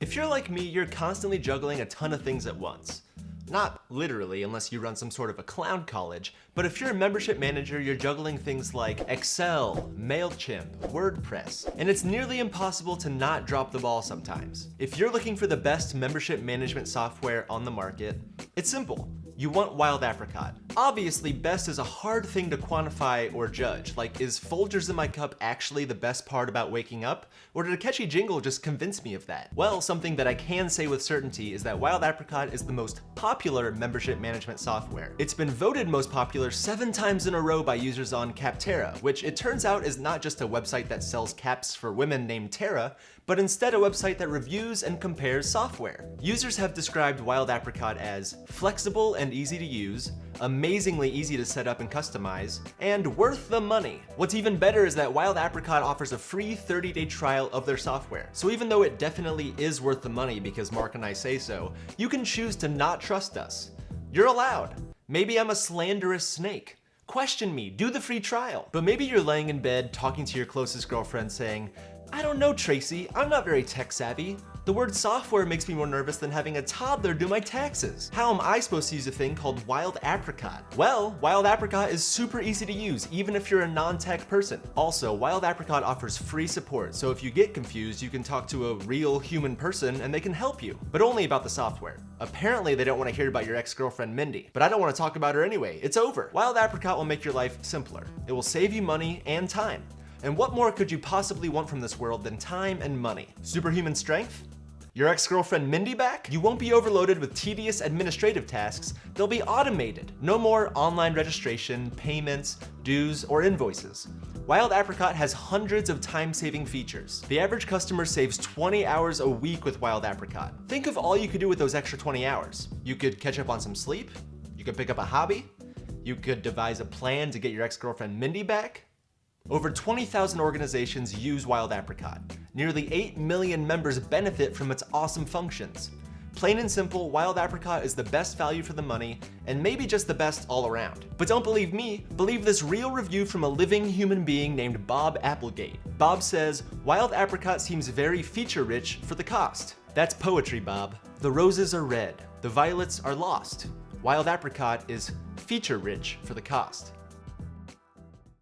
If you're like me, you're constantly juggling a ton of things at once. Not literally, unless you run some sort of a clown college, but if you're a membership manager, you're juggling things like Excel, MailChimp, WordPress, and it's nearly impossible to not drop the ball sometimes. If you're looking for the best membership management software on the market, it's simple. You want Wild Apricot. Obviously, best is a hard thing to quantify or judge. Like, is Folgers in my cup actually the best part about waking up? Or did a catchy jingle just convince me of that? Well, something that I can say with certainty is that Wild Apricot is the most popular membership management software. It's been voted most popular 7 times in a row by users on Capterra, which it turns out is not just a website that sells caps for women named Tara, but instead a website that reviews and compares software. Users have described Wild Apricot as flexible and easy to use, amazingly easy to set up and customize, and worth the money. What's even better is that Wild Apricot offers a free 30-day trial of their software. So even though it definitely is worth the money because Mark and I say so, you can choose to not trust us. You're allowed. Maybe I'm a slanderous snake. Question me, do the free trial. But maybe you're laying in bed talking to your closest girlfriend saying, I don't know, Tracy, I'm not very tech savvy. The word software makes me more nervous than having a toddler do my taxes. How am I supposed to use a thing called Wild Apricot? Well, Wild Apricot is super easy to use, even if you're a non-tech person. Also, Wild Apricot offers free support, so if you get confused, you can talk to a real human person and they can help you, but only about the software. Apparently, they don't want to hear about your ex-girlfriend Mindy, but I don't want to talk about her anyway. It's over. Wild Apricot will make your life simpler. It will save you money and time. And what more could you possibly want from this world than time and money? Superhuman strength? Your ex-girlfriend Mindy back? You won't be overloaded with tedious administrative tasks. They'll be automated. No more online registration, payments, dues, or invoices. Wild Apricot has hundreds of time-saving features. The average customer saves 20 hours a week with Wild Apricot. Think of all you could do with those extra 20 hours. You could catch up on some sleep. You could pick up a hobby. You could devise a plan to get your ex-girlfriend Mindy back. Over 20,000 organizations use Wild Apricot. Nearly 8 million members benefit from its awesome functions. Plain and simple, Wild Apricot is the best value for the money, and maybe just the best all around. But don't believe me, believe this real review from a living human being named Bob Applegate. Bob says, Wild Apricot seems very feature-rich for the cost. That's poetry, Bob. The roses are red, the violets are lost. Wild Apricot is feature-rich for the cost.